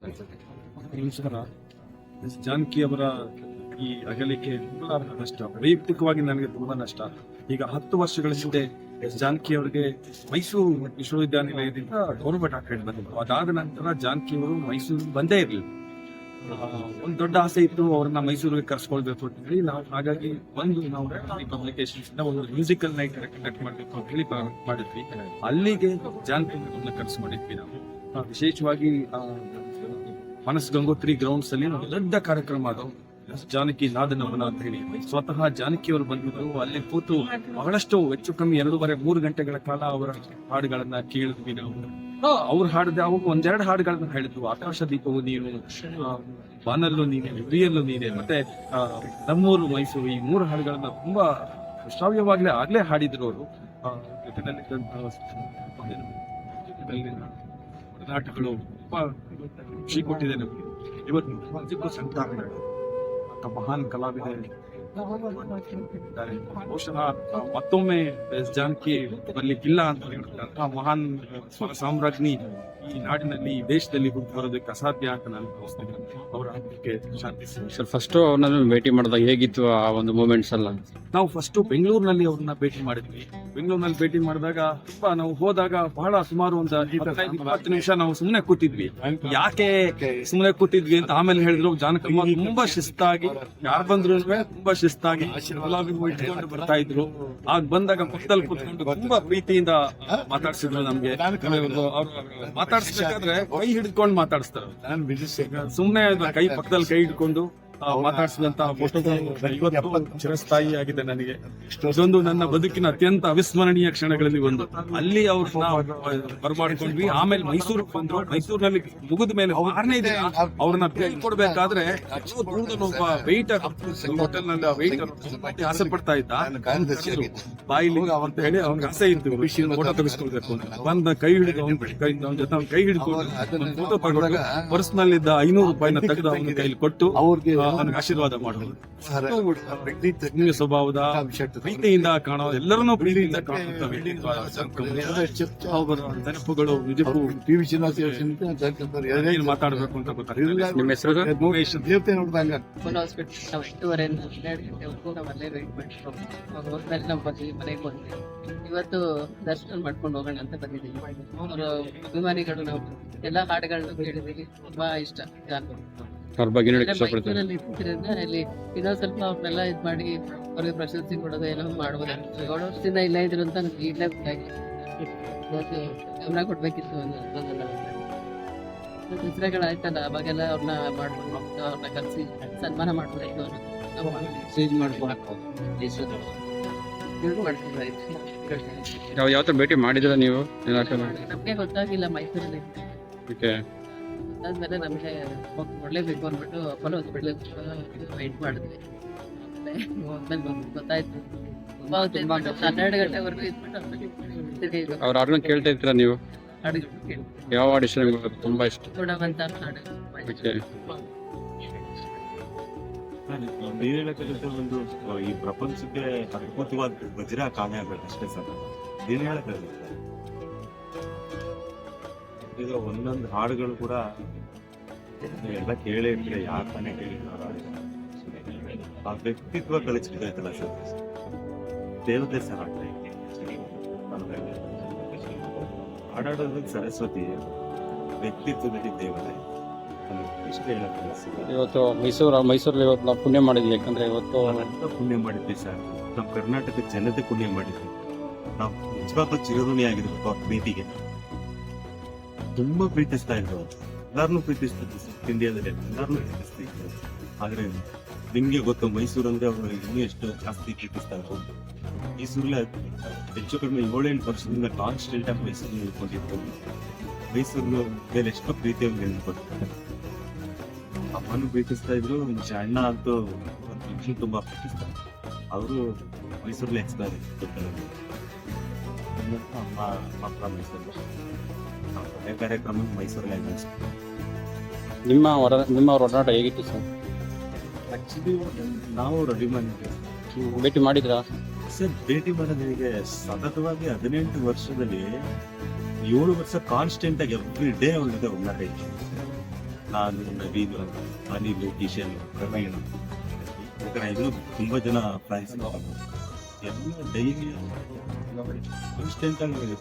ನಮಸ್ಕಾರ. ಜಾನಕಿ ಅವರ ಈ ಅಗಲಿಕೆ ತುಂಬಾ ನಷ್ಟ. ವೈಯಕ್ತಿಕವಾಗಿ ನನಗೆ ತುಂಬಾ ನಷ್ಟ. ಈಗ 10 ವರ್ಷಗಳ ಹಿಂದೆ ಜಾನಕಿ ಅವರಿಗೆ ಮೈಸೂರು ವಿಶ್ವವಿದ್ಯಾನಿಲಯದಿಂದ ಗೌರವ ಡಾಕ್ಟರೇಟ್ ಬಂದಿದ್ರು. ಅದಾದ ನಂತರ ಜಾನಕಿ ಅವರು ಮೈಸೂರಿಗೆ ಬಂದೇ ಇರಲಿಲ್ಲ. ಒಂದು ದೊಡ್ಡ ಆಸೆ ಇತ್ತು ಅವ್ರನ್ನ ಮೈಸೂರಿಗೆ ಕರ್ಸ್ಕೊಳ್ಬೇಕು ಅಂತ ಹೇಳಿ ನಾವು ಹಾಗಾಗಿ ನಾವು ಪಬ್ಲಿಕೇಶನ್ಸ್ ಒಂದು ಮ್ಯೂಸಿಕಲ್ ನೈಟ್ ಕಂಡಕ್ಟ್ ಮಾಡಬೇಕು ಅಂತ ಹೇಳಿ ಮಾಡಿದ್ವಿ. ಅಲ್ಲಿಗೆ ಜಾನಕಿ ಅವ್ರನ್ನ ಕರ್ಸ್ಕೊಂಡಿದ್ವಿ ನಾವು. ವಿಶೇಷವಾಗಿ ಮನಸ್ ಗಂಗೋತ್ರಿ ಗ್ರೌಂಡ್ಸ್ ಅಲ್ಲಿ ಒಂದು ದೊಡ್ಡ ಕಾರ್ಯಕ್ರಮ ಅದು ಜಾನಕಿ ನಾದನವನ ಅಂತ ಹೇಳಿ. ಸ್ವತಃ ಜಾನಕಿ ಅವರು ಬಂದಿದ್ರು. ಅಲ್ಲಿ ಕೂತು ಬಹಳಷ್ಟು ಹೆಚ್ಚು ಕಮ್ಮಿ 2.5-3 ಗಂಟೆಗಳ ಕಾಲ ಅವರ ಹಾಡುಗಳನ್ನ ಕೇಳಿದ್ವಿ ನಾವು. ಅವ್ರು ಹಾಡಿದ ಅವು 1-2 ಹಾಡುಗಳನ್ನ ಹೇಳಿದ್ವು. ಆಕಾಶ ದೀಪವು ನೀನು, ಬಾನಲ್ಲೂ ನೀನೆ, ಉರಿಯಲ್ಲೂ ನೀನೆ, ಮತ್ತೆ ನಮ್ಮೂರು ಮೈಸೂರು, ಈ 3 ಹಾಡುಗಳನ್ನ ತುಂಬಾ ಶ್ರಾವ್ಯವಾಗ್ಲೇ ಹಾಡಿದ್ರು ಅವರು. ನಾಟಕಗಳು ತುಂಬಾ ಖುಷಿ ಕೊಟ್ಟಿದೆ ನಮಗೆ. ಇವತ್ತು ಸಂತಾನ ಮಹಾನ್ ಕಲಾವಿದ ಬಹುಶಃ ಮತ್ತೊಮ್ಮೆ ಜಾನಕಿ ಬರ್ಲಿಕ್ಕಿಲ್ಲ ಅಂತ ಹೇಳ್ತಾರೆ. ಮಹಾನ್ ಸ್ವರ ಸಾಮ್ರಾಜ್ಞಿ ಈ ನಾಡಿನಲ್ಲಿ, ಈ ದೇಶದಲ್ಲಿ ಹುಟ್ಟು ಬರೋದಕ್ಕೆ ಅಸಾಧ್ಯ ಅಂತ ನಾನು ಭಾವಿಸ್ತೇನೆ. ಅವರ ಆತ್ಮಕ್ಕೆ ಶಾಂತಿ. ಸರ್, ಫಸ್ಟ್ ಅವ್ರನ್ನ ಭೇಟಿ ಮಾಡಿದಾಗ ಹೇಗಿತ್ತು ಆ ಒಂದು ಮೂಮೆಂಟ್ಸ್ ಎಲ್ಲ? ನಾವು ಫಸ್ಟ್ ಬೆಂಗಳೂರಿನಲ್ಲಿ ಅವ್ರನ್ನ ಭೇಟಿ ಮಾಡಿದ್ವಿ. ಬೆಂಗಳೂರಿನಲ್ಲಿ ಭೇಟಿ ಮಾಡಿದಾಗ ನಾವು ಹೋದಾಗ ಬಹಳ ಸುಮಾರು ಒಂದು 15-20 ನಿಮಿಷ ನಾವು ಸುಮ್ಮನೆ ಕೂತಿದ್ವಿ. ಯಾಕೆ ಸುಮ್ಮನೆ ಕೂತಿದ್ವಿ ಅಂತ ಆಮೇಲೆ ಹೇಳಿದ್ರು. ಜಾನಕಮ್ಮ ತುಂಬಾ ಶಿಸ್ತಾಗಿ, ಯಾರು ಬಂದ್ರು ತುಂಬಾ ಶಿಸ್ತಾಗಿ ಇಟ್ಕೊಂಡು ಬರ್ತಾ ಇದ್ರು. ಆಗ ಬಂದಾಗ ಪಕ್ಕದಲ್ಲಿ ಕೂತ್ಕೊಂಡು ತುಂಬಾ ಪ್ರೀತಿಯಿಂದ ಮಾತಾಡ್ಸಿದ್ರು ನಮ್ಗೆ. ಅವ್ರು ಮಾತಾಡ್ಸ್ಬೇಕಾದ್ರೆ ಕೈ ಹಿಡ್ಕೊಂಡು ಮಾತಾಡಿಸ್ತಾರೆ. ಸುಮ್ನೆ ಕೈ ಪಕ್ಕದಲ್ಲಿ ಕೈ ಹಿಡ್ಕೊಂಡು ಮಾತಾಡಿಸಿದಂತಹ ಇವತ್ತು ಚಿರಸ್ಥಾಯಿ ಆಗಿದೆ ನನಗೆ. ಇದೊಂದು ನನ್ನ ಬದುಕಿನ ಅತ್ಯಂತ ಅವಿಸ್ಮರಣೀಯ ಕ್ಷಣಗಳಲ್ಲಿ ಒಂದು. ಅಲ್ಲಿ ಅವ್ರನ್ನ ಬರಮಾಡ್ಕೊಂಡ್ವಿ. ಆಮೇಲೆ ಮೈಸೂರಿಗೆ ಬಂದ್ರು. ಮೈಸೂರಿನಲ್ಲಿ ಮುಗಿದ ಮೇಲೆ 6ನೇ ದಿನ ಅವ್ರನ್ನ ಭೇಟಿ ಕೊಡ್ಬೇಕಾದ್ರೆ ಒಬ್ಬ ವೆಯ್ಟರ್ ಹೋಟೆಲ್ ನಲ್ಲಿ ವೆಯ್ಟರ್ ಆಸೆ ಪಡ್ತಾ ಇದ್ದ. ಬಾಯಿಲಿ ಅಂತ ಹೇಳಿ ಅವ್ನಿಗೆ ಆಸೆ ಇತ್ತು ಫೋಟೋ ತೆಗೆಸ್ಕೊಳ್ಬೇಕು ಅಂತ. ಬಂದ ಕೈ ಹಿಡಿದು ಅವನ ಜೊತೆ ಕೈ ಹಿಡ್ಕೊಂಡು ಫೋಟೋ ತಗೊಂಡು ಪರ್ಸ್ನಲ್ಲಿದ್ದ 500 ರೂಪಾಯಿನ ತೆಗೆದು ಅವನ ಕೈಲಿ ಕೊಟ್ಟು ಅವನಿಗೆ ಆಶೀರ್ವಾದ ಮಾಡೋದು. ನಿಮ್ಗೆ ಸ್ವಭಾವದ ಪ್ರೀತಿಯಿಂದ ಕಾಣೋ, ಎಲ್ಲರನ್ನೂ ಪ್ರೀತಿಯಿಂದ ಕಾಣುತ್ತವೆ ನೆನಪುಗಳು ನಿಜಕ್ಕೂ ಮಾತಾಡಬೇಕು ಅಂತ ಗೊತ್ತಾಗ್ತದೆ. ನಿಮ್ಮ ಹೆಸರು? ದೇವತೆ ನೋಡಿದಂಗ ನಾವು 8:30 12 ಗಂಟೆವರೆಗೂ ನಾವು ಅಲ್ಲೇ ವೇಟ್ ಮಾಡಿದ್ರು. ಹೋದ್ಮೇಲೆ ನಾವು ಮನೆಗೆ ಬಂದ್ವಿ. ಇವತ್ತು ದರ್ಶನ ಮಾಡ್ಕೊಂಡು ಹೋಗೋಣ ಅಂತ ಬಂದಿದ್ದೀವಿ. ಅವರ ಅಭಿಮಾನಿಗಳು ನಾವು ಎಲ್ಲಾ ಹಾಡುಗಳನ್ನ ಕೇಳಿದ್ದೀವಿ. ತುಂಬಾ ಇಷ್ಟ ಜಾನಕಿ. ಅವ್ರ ಬಗ್ಗೆ ಇಷ್ಟಪಡ್ತಾರೆ. ಇಲ್ಲಿ ಇನ್ನೊಂದ್ ಸ್ವಲ್ಪ ಅವ್ರನ್ನೆಲ್ಲ ಇದ್ ಮಾಡಿ ಅವ್ರಿಗೆ ಪ್ರಶಸ್ತಿ ಕೊಡೋದು ಏನೋ ಮಾಡ್ಬೋದು. 7 ವರ್ಷದಿಂದ ಇಲ್ಲ ಇದ್ರು ಅಂತ ನಮ್ಗೆ ಈಗಲೇ ಗೊತ್ತಾಗಿ ಗಮನ ಕೊಡ್ಬೇಕಿತ್ತು ಹೆಸರುಗಳಾಯ್ತಲ್ಲ. ಅವಾಗೆಲ್ಲ ಅವ್ರನ್ನ ಮಾಡ್ಬೋದು, ಅವ್ರನ್ನ ಕರೆಸಿ ಸನ್ಮಾನ ಮಾಡ್ಬೋದಾಯ್ತು. ಯಾವ ತರ ಭೇಟಿ ಮಾಡಿದ್ರ ನೀವು? ನಮ್ಗೆ ಗೊತ್ತಾಗಿಲ್ಲ ಮೈಸೂರಲ್ಲಿ. ಅದಾದ್ಮೇಲೆ ನಮ್ಗೆ ನೋಡ್ಲೇಬೇಕು ಅಂದ್ಬಿಟ್ಟು ಅಪೋಲೋ ಹಾಸ್ಪಿಟಲ್ ವೆಯ್ಟ್ ಮಾಡಿದ್ವಿ. ಹೋದ್ಮೇಲೆ ಗೊತ್ತಾಯ್ತು. 12 ಗಂಟೆವರೆಗೂ ಇದ್ಬಿಟ್ಟು ಅವ್ರ ಹಾಡನ್ನ ಕೇಳ್ತಾ ಇರ್ತೀರಾ ನೀವು? ಯಾವ ಹಾಡು ಇಷ್ಟ ನಿಮ್ಗೆ? ತುಂಬಾ ಇಷ್ಟ ನೋಡವಂತ ಹಾಡು. ಒಂದು ಈ ಪ್ರಪಂಚಕ್ಕೆ ಅದ್ಭುತವಾದ ವಜ್ರ ಕಾವ್ಯ ಆಗ್ಬೇಕು ಅಷ್ಟೇ ಸರ್. ಏನ್ ಹೇಳಕ್ಕಾಗುತ್ತೆ ಈಗ ಒಂದೊಂದು ಹಾಡುಗಳು ಕೂಡ ಎಲ್ಲ ಕೇಳೇ ಇರ್ತೀರ, ಯಾರು ತಾನೇ ಕೇಳಿದಾರ. ಆ ವ್ಯಕ್ತಿತ್ವ ಕಳಿಸ್ಬಿಟ್ಟೈತಲ್ಲ ಸರ್, ದೇವತೆ ಸರ್ ಹಾಡಾಡೋದು ಸರಸ್ವತಿ, ವ್ಯಕ್ತಿತ್ವದಲ್ಲಿ ದೇವತೆ. ಇಷ್ಟೇ ಹೇಳಕ್ ಇವತ್ತು ಮೈಸೂರಲ್ಲಿ ಇವತ್ತು ನಾವು ಪುಣ್ಯ ಮಾಡಿದ್ವಿ. ಯಾಕಂದ್ರೆ ಇವತ್ತು ಪುಣ್ಯ ಮಾಡಿದ್ವಿ ಸರ್. ನಮ್ಮ ಕರ್ನಾಟಕದ ಜನತೆ ಪುಣ್ಯ ಮಾಡಿದ್ವಿ. ನಾವು ನಿಜವಾಗ್ಲೂ ಚಿರಋಣಿ ಆಗಿರ್ಬೇಕು ಅವ್ರ ಪ್ರೀತಿಗೆ. ತುಂಬಾ ಪ್ರೀತಿಸ್ತಾ ಇದ್ರು, ಎಲ್ಲಾರನ್ನೂ ಪ್ರೀತಿಸ್ತಿದ್ರು ಇಂಡಿಯಾದಲ್ಲಿ, ಎಲ್ಲಾರನ್ನೂ ಪ್ರೀತಿಸ್ತಿದ್ರು. ಆದ್ರೆ ನಿಮ್ಗೆ ಗೊತ್ತು, ಮೈಸೂರು ಅಂದ್ರೆ ಅವರು ಇನ್ನೂ ಎಷ್ಟು ಜಾಸ್ತಿ ಪ್ರೀತಿಸ್ತಾ ಇದ್ರು. ಮೈಸೂರಲ್ಲೇ ಹೆಚ್ಚು ಕಡಿಮೆ 7-8 ವರ್ಷದಿಂದ ಕಾನ್ಸ್ಟೆಂಟ್ ಆಗಿ ಮೈಸೂರು ನಿಲ್ಕೊಂಡಿದ್ರು. ಮೈಸೂರು ಮೇಲೆ ಎಷ್ಟೋ ಪ್ರೀತಿಯನ್ನು ನಿಲ್ಕೊಟ್ಟಿರ್ತಾರೆ. ಅಮ್ಮನೂ ಪ್ರೀತಿಸ್ತಾ ಇದ್ರು. ಅಣ್ಣ ಅಂತೂ ತುಂಬಾ ಪ್ರೀತಿಸ್ತಾರೆ. ಅವರು ಮೈಸೂರಲ್ಲಿ ಎಕ್ಸ್ಪೈರ್ ಅಮ್ಮ ಅಪ್ಪ ಮೈಸೂರು ಕಾರ್ಯಕ್ರಮ ಮೈಸೂರಲ್ಲಿ ನಿಮ್ಮ ಒಡನಾಟ ಹೇಗಿತ್ತು ಸರ್? ಆಕ್ಚುಲಿ ನಾವು ಅಭಿಮಾನಿಗಳು ಭೇಟಿ ಮಾಡಿದ್ರಾ ಸರ್? ಭೇಟಿ ಮಾಡೋದಿಗೆ ಸತತವಾಗಿ 18 ವರ್ಷದಲ್ಲಿ 7 ವರ್ಷ ಕಾನ್ಸ್ಟೆಂಟ್ ಆಗಿ ಎವ್ರಿ ಡೇ ಅವ್ರ ಜೊತೆ ಒಳ್ಳಾಟ ಇತ್ತು. ನಾನು ನವೀನ್ ಅನಿಲ್ ಕಿಶನ್ ಪ್ರವೀಣ್ ಈ ಥರ ಇನ್ನೂ ತುಂಬ ಜನ ಫ್ರೆಂಡ್ಸ್ ಎಲ್ಲ ಡೈಲಿ ಕಾನ್ಸ್ಟೆಂಟ್ ಆಗಿ